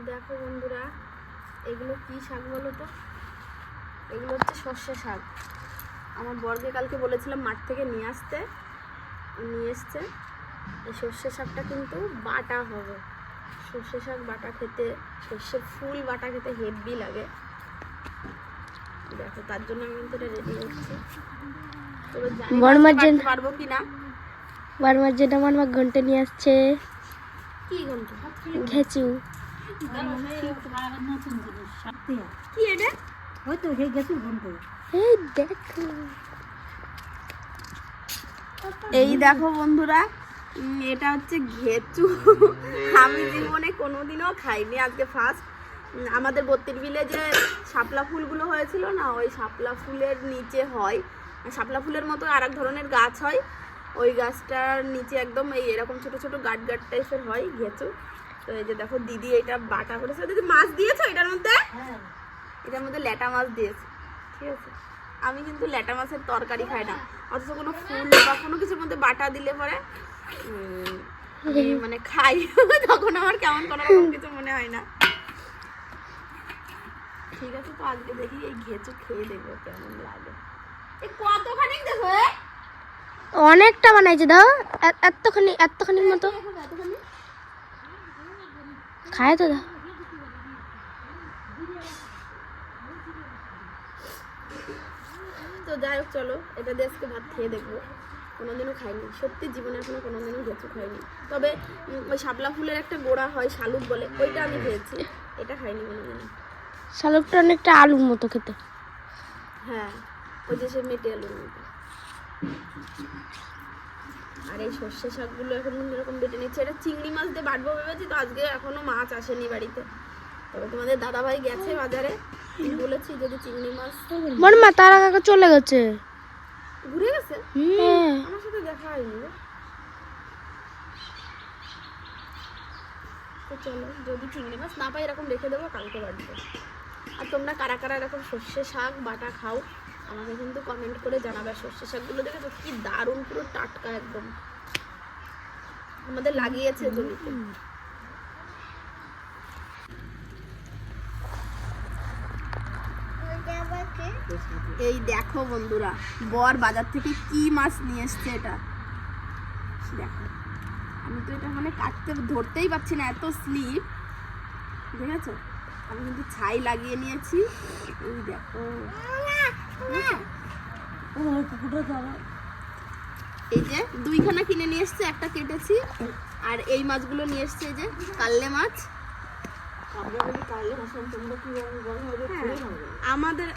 দেখো বন্ধুরা, এগুলো কি শাক বলো তো? এগুলো হচ্ছে সর্ষে শাক। আমার বরকে কালকে বলেছিলাম মাঠ থেকে নিয়ে এসছে। এই সর্ষে শাকটা কিন্তু বাটা হবে। সর্ষে শাক বাটা খেতে, সর্ষের ফুল বাটা খেতে হেভি লাগে। দেখো, তার জন্য আমি কিন্তু এটা রেডি হচ্ছি। তবে জানি পারবো কিনা। বারবার যেটা আমার মা ঘন্টা নিয়ে আসছে। কি ঘন্টা? ঘেঁচু। কি এটা? ওই তো ঘেঁচু ঘন্টা। এই দেখো, এই দেখো বন্ধুরা, এটা হচ্ছে ঘেঁচু। আমি জীবনে কোনোদিনও খাইনি, আজকে ফার্স্ট। আমাদের বত্তির বিলে যে শাপলা ফুলগুলো হয়েছিল না, ওই শাপলা ফুলের নিচে হয়, শাপলা ফুলের মতো আর এক ধরনের গাছ হয়। ওই গাছটার নিচে একদম এই এরকম ছোট ছোট গাট গাট টাইপের হয় ঘেঁচু। তো এই যে দেখো দিদি এটা বাটা করেছে। দিদি মাছ দিয়েছো এটার মধ্যে? এটার মধ্যে ল্যাটা মাছ দিয়েছে, ঠিক আছে। আমি কিন্তু ল্যাটা মাছের তরকারি খাই না, অথচ কোনো ফুল বা কোনো কিছুর মধ্যে বাটা দিলে পরে মানে খাই, তখন আমার কেমন কোনো রকম কিছু মনে হয় না। ঠিক আছে, তো আজকে দেখি এই ঘেঁচু খেয়ে দেখবো কেমন লাগে। এই কতখানি দেখো, অনেকটা বানাইছে দাও। এতখানি মতো খায় তো দাও। তো যাই হোক, চলো এটা দিয়ে আজকে ভাত খেয়ে দেখবো। কোনোদিনও খাইনি, সত্যি জীবনে এখনো কোনোদিনও ঘেঁচু খাইনি। তবে ওই শাপলা ফুলের একটা গোড়া হয়, শালুক বলে, ওইটা আমি খেয়েছি, এটা খাইনি কোনোদিনও। শালুকটা অনেকটা আলুর মতো খেতে। হ্যাঁ, ওই যে সে মেটে আলুর মতো। আর এই সর্ষে শাকগুলো এখন এরকম বেটে নিচ্ছে। এটা চিংড়ি মাছ দিয়ে বাটবো ভেবেছি, তো আজকে এখনো মাছ আসেনি বাড়িতে। তবে তোমাদের দাদাভাই গেছে বাজারে, বলেছি যদি চিংড়ি মাছ। মন মা তারা কাকা চলে গেছে, ঘুরে গেছে। হ্যাঁ, আমার সাথে দেখা হয়নি। তো চলো, যদি চিংড়ি মাছ না পাই এরকম রেখে দেবো, কালকে বাটবো। আর তোমরা কারা কারা এরকম সর্ষে শাক বাটা খাও আমাকে কিন্তু কমেন্ট করে জানাবে। সর্ষে শাকগুলো দেখে তো কি দারুণ, পুরো টাটকা একদম, আমাদের লাগিয়েছে জমিতে। এই দেখো বন্ধুরা, বর বাজার থেকে কি মাছ নিয়ে এসছে। এটা দেখো, আমি তো এটা মানে ধরতেই পারছি না, এত স্লিপ, দেখেছো? আমি কিন্তু ছাই লাগিয়ে নিয়েছি। এই দেখো, এই যে দুইখানা কিনে নিয়ে এসছে, একটা কেটেছি। আর এই মাছগুলো নিয়ে এসছে, এই যে কাল্লে মাছ। আমাদের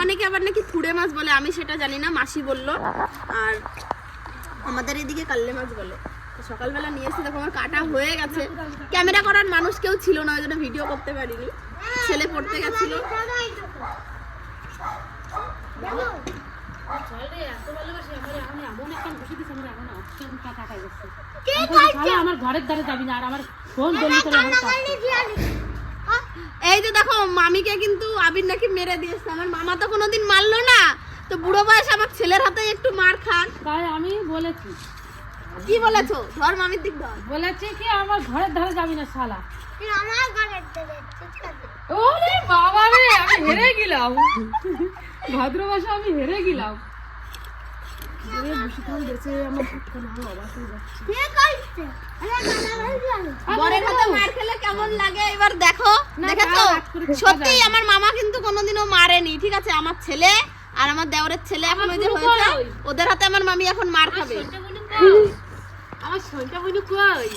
অনেকে আবার নাকি থুড়ে মাছ বলে, আমি সেটা জানি না, মাসি বলল। আর আমাদের এদিকে কাল্লে মাছ বলে। সকালবেলা নিয়ে এসে দেখো, আমার কাটা হয়ে গেছে। ক্যামেরা করার মানুষ কেউ ছিল না, ওই জন্য ভিডিও করতে পারিনি, ছেলে পড়তে গেছিল। আমার ঘরের ধারে যাবি না, আর আমার ফোন এই যে দেখো, মামিকে কিন্তু আবির নাকি মেরে দিয়েছে। আমার মামা তো কোনোদিন মারলো না, তো বুড়ো বয়সে আমার ছেলের হাতে একটু মার খান। তাই আমি বলেছি। কি বলেছো? ধর মামির দিক ধর। বলেছি কি আমার ঘরের ধারে যাবি না শালা। আমার ঘরের ধারে। ওরে বাবা রে, আমি হেরে গেলাম, ভদ্র ভাষা আমি হেরে গেলাম। বরের হাতে মার খেলে কেমন লাগে এবার দেখো। দেখেছো, সত্যি আমার মামা কিন্তু কোনোদিনও মারেনি, ঠিক আছে। আমার ছেলে আর আমার দেওরের ছেলে এখন ওই যে হয়েছে, ওদের হাতে আমার মামি এখন মার খাবে। আমার সইটা বইনু কই?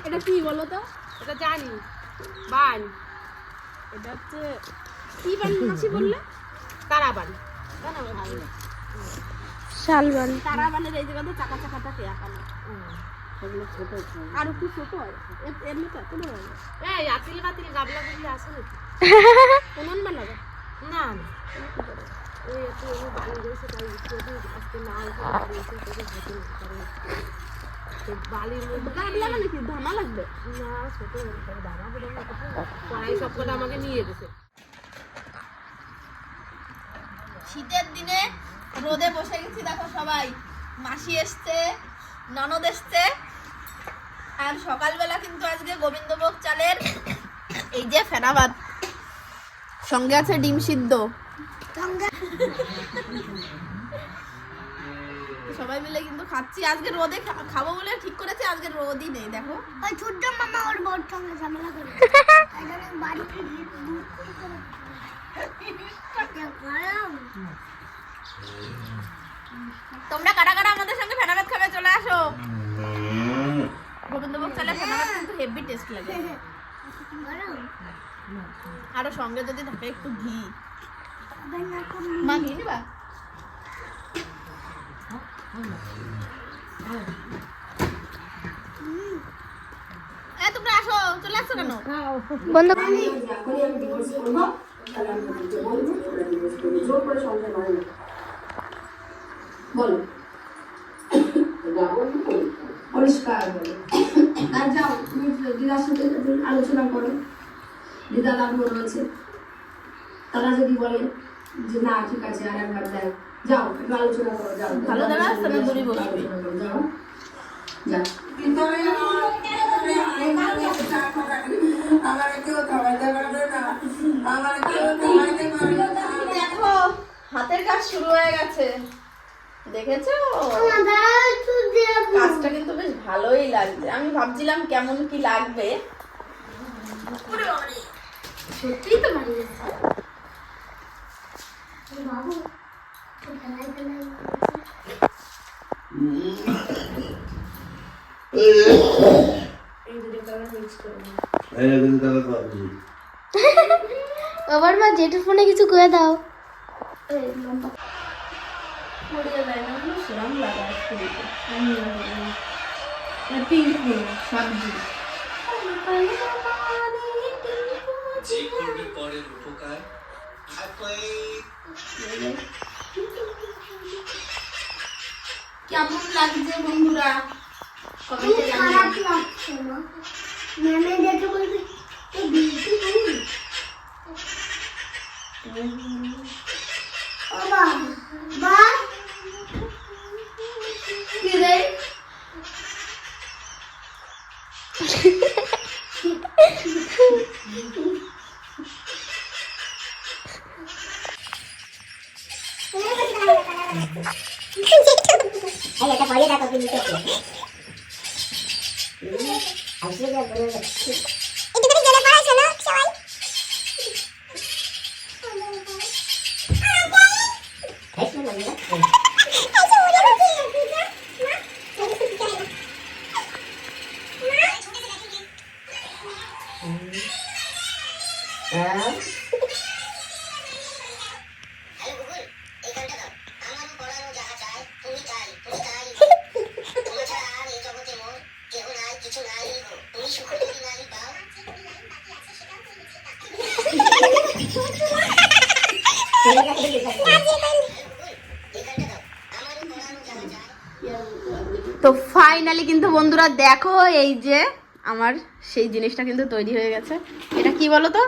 এটা কি বলো তো? এটা জানি বান, এটা হচ্ছে কি বান মাসি বললে? তারাবান, শালবান। তারাবানের এই জায়গাতে চাকা চাকাটা কে আঁকানো, আর একটু ছোট হয়, এর মতো এত বড় হয়। এই আতিল বাতিল গাবলা গুলি আছে নাকি? কোন বানাবে? না না, ওই একটু বান গেছে, তাই আজকে না এসে তোকে হাতে বালির মধ্যে গাবলা মানে কি ধামা লাগবে? না, ছোট দামা বলে পড়াই সব কথা আমাকে নিয়ে গেছে। শীতের দিনে রোদে বসে গেছি, দেখো সবাই মাসি এসছে, ননদ এসছে। আর সকালবেলা কিন্তু আজকে গোবিন্দভোগ চালের এই যে ফেনা ভাত, সঙ্গে আছে ডিম সিদ্ধ। সবাই মিলে কিন্তু খাচ্ছি। আজকে রোদে খাবো বলে ঠিক করেছি, আজকে রোদই নেই। দেখো ওই ছোট্ট মামা ওর বড় সঙ্গে ঝামেলা করে বাড়ি তোমরা কারা কারা আমাদের সঙ্গে ফেনা ভাত খাবে চলে আসো। গোবিন্দভোগ চালের ফেনা ভাত কিন্তু হেভি টেস্ট লাগে। আরো সঙ্গে যদি থাকে একটু ঘি। মা ঘি নিবা? তোমরা আসো, চলে আসছো কেন? বন্ধ বলো পরিষ্কার বলো। আর যাও তুমি দিদার সাথে আলোচনা করো, দিদা লাগবে রয়েছে। তারা যদি বলে যে না ঠিক আছে আর একবার দেয়, যাও একটু আলোচনা করো। যাও ভালো দেখা যাচ্ছে না, দূরে বসবে। যাও যাও। দেখো হাতের কাজ শুরু হয়ে গেছে, দেখেছো? কাজটা কিন্তু বেশ ভালোই লাগছে। আমি ভাবছিলাম কেমন কি লাগবে, সত্যিই তো ভালো লাগছে। আবার মা জেঠুর ফোনে কিছু করে দাও। পড়িয়ে দেয় না, সেরকম লাগায় পিঙ্ক ফুল সবজি। কেমন লাগছে বন্ধুরা? কমেন্টে জানিও। ম্যামে দেখে বলবে তো বিউটিফুল। বাবা বা কি রে? এটা পরে দেখো কি নিতে হবে। আসলে যা বলে যাচ্ছে এটা করে গেলে পারা চলো সবাই। আইসো না না আইসো ওরে হচ্ছে না হ্যাঁ তো ফাইনালি কিন্তু বন্ধুরা দেখো এই যে আমার সেই জিনিসটা কিন্তু তৈরি হয়ে গেছে। এটা কি বলো তো?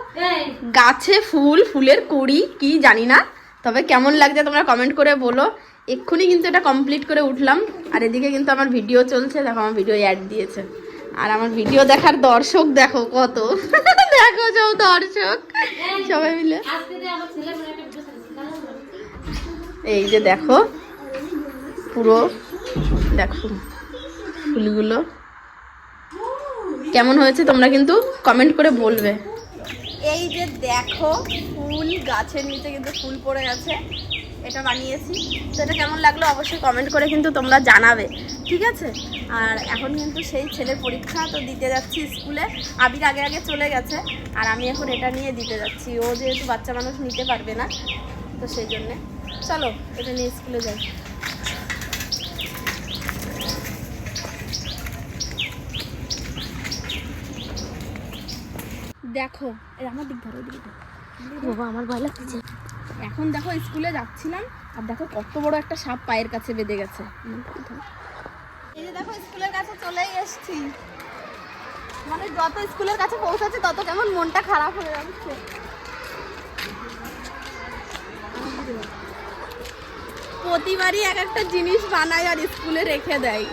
গাছে ফুল, ফুলের কুড়ি কি জানি না, তবে কেমন লাগছে তোমরা কমেন্ট করে বলো। এক্ষুনি কিন্তু এটা কমপ্লিট করে উঠলাম। আর এদিকে কিন্তু আমার ভিডিও চলছে, দেখো আমার ভিডিও অ্যাড দিয়েছে। আর আমার ভিডিও দেখার দর্শক দেখো কত, দেখো সব দর্শক সবাই মিলে। এই যে দেখো পুরো দেখো ফুলগুলো কেমন হয়েছে তোমরা কিন্তু কমেন্ট করে বলবে। এই যে দেখো ফুল, গাছের নিচে কিন্তু ফুল পড়ে গেছে, এটা বানিয়েছি। তো এটা কেমন লাগলো অবশ্যই কমেন্ট করে কিন্তু তোমরা জানাবে, ঠিক আছে? আর এখন কিন্তু সেই ছেলের পরীক্ষা, তো দিতে যাচ্ছি স্কুলে। আবির আগে আগে চলে গেছে আর আমি এখন এটা নিয়ে দিতে যাচ্ছি। ও যেহেতু বাচ্চা মানুষ নিতে পারবে না, তো সেই জন্যে চলো এটা নিয়ে স্কুলে যাই। দেখো আমার দিক ধরো, দিকে বাবা আমার ভয় লাগছে। এখন দেখো স্কুলে যাচ্ছিলাম আর দেখো কত বড় একটা সাপ পায়ের কাছে বেঁধে গেছে। এই যে দেখো স্কুলের কাছে চলেই এসেছি, মানে যত স্কুলের কাছে পৌঁছাচ্ছে তত কেমন মনটা খারাপ হয়ে যাচ্ছে। প্রতিবারই এক একটা জিনিস বানায় আর স্কুলে রেখে দেয়।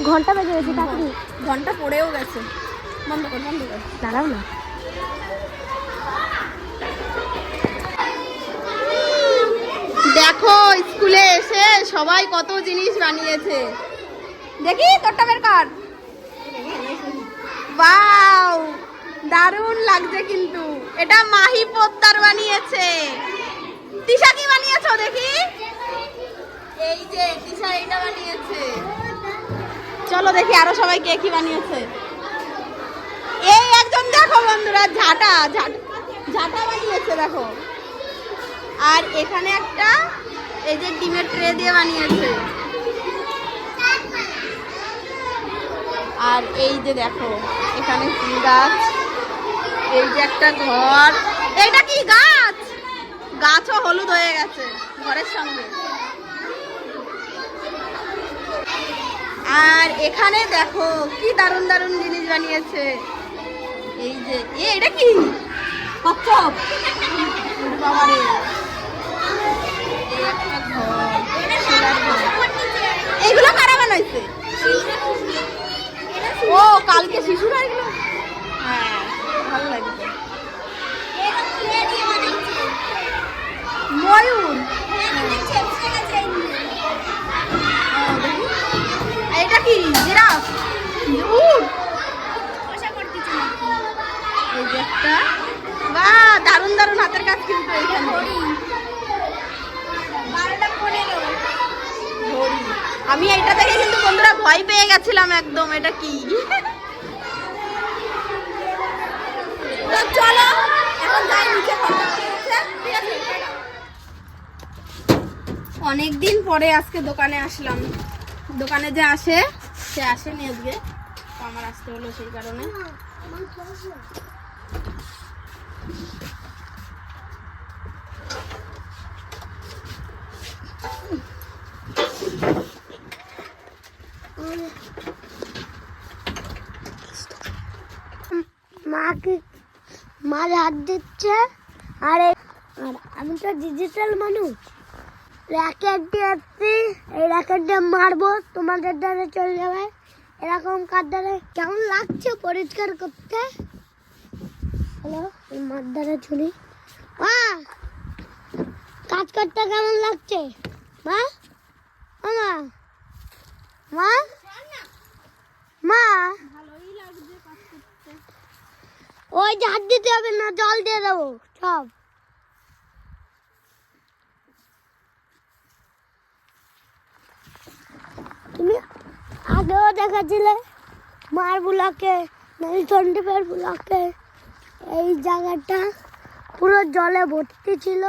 ঘন্টা বেজে গেছে, তাড়াতাড়ি ঘন্টা পড়েও গেছে। বন্ধ কর, বন্ধ কর। দাঁড়াও না। দেখো স্কুলে এসে সবাই কত জিনিস বানিয়েছে। দেখি তোরটা বের কর। ওয়াও, দারুণ লাগছে কিন্তু। এটা মাহি পোদ্দার বানিয়েছে। তিশা কি বানিয়েছো দেখি? এই যে তিশা এটা বানিয়েছে। চলো দেখি আরো সবাই কে কি বানিয়েছে। এই একজন দেখো বন্ধুরা, ঝাঁটা ঝাঁটা বানিয়েছে দেখো। আর এখানে একটা এই যে ডিমের ট্রে দিয়ে বানিয়েছে। আর এই যে দেখো এখানে ফুল গাছ, এই যে একটা ঘর। এটা কি গাছ? গাছও হলুদ হয়ে গেছে ঘরের সঙ্গে। আর এখানে দেখো কি দারুণ দারুণ জিনিস বানিয়েছে। এই যে এটা কি কচ্ছপ বাবারে। এই একটা ঘর, শিলার ঘর। এইগুলো কারা বানাইছে? ও কালকে শিশুরা এগুলো। হ্যাঁ ভালো লাগছে। ময়ূর। এটা কি জিরাফ? উট? এই যে একটা বাহ, দারুণ দারুণ হাতের কাজ কিন্তু এখানে। ঘড়ি। আমি এইটা দেখে কিন্তু বন্ধুরা ভয় পেয়ে গেছিলাম একদম। এটা কি? তো চলো এখন যাই নিচে। অনেকদিন পরে আজকে দোকানে আসলাম। দোকানে যে আসে সে আসেনি আজকে, তো আমার আসতে হলো সেই কারণে। মা হাত দিচ্ছে। আর আমি তো ডিজিটাল মানুষ, র্যাকেট দিয়ে আসছি। এই র্যাকেট দিয়ে মারবো, তোমাদের দ্বারা চলে যাবে। এরকম কার দ্বারা কেমন লাগছে পরিষ্কার করতে? হ্যালো, মার দ্বারা ছুরি। মা কাজ করতে কেমন লাগছে? মা মা মা মা ওই যে হাত দিতে হবে না, জল দিয়ে দেবো সব। তুমি আগেও দেখাছিলে মার ব্লকে, নীলচন্দ্রীপের ব্লকে এই জায়গাটা পুরো জলে ভর্তি ছিল।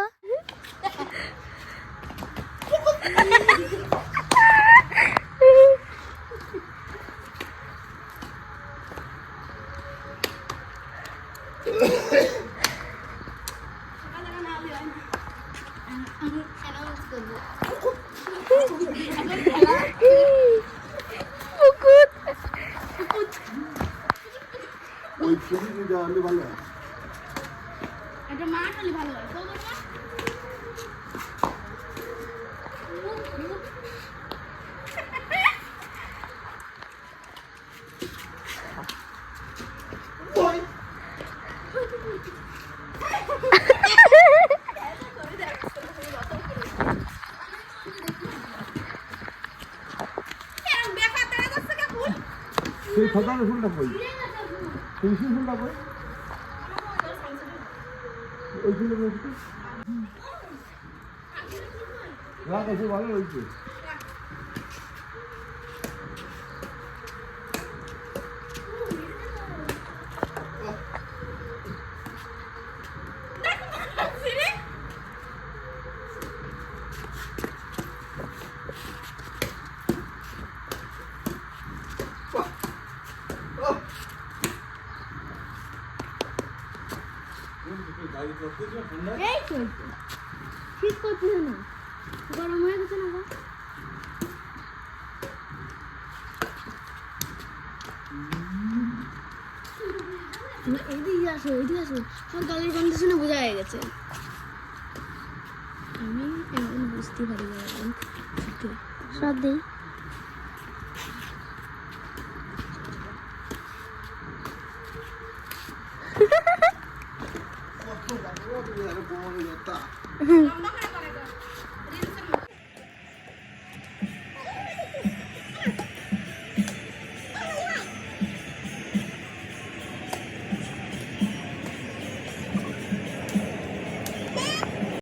ওই ছবি দিতে হলে ভালো হয়। এটা মাছ হলে ভালো হয়। সেই সকালে ফুলটা কই? সেই ফুলটা কই? ওই ফুলটা কই? রাত আছে ভালো হয়েছে। এই চলছে, শীত করছে না, গরম হয়ে গেছে না। এইদিকে আসো, এইদিকে আসো। সব গালের গন্ধ শুনে বোঝা হয়ে গেছে। বুঝতেই পারি না এখন। সব দেই লম্বা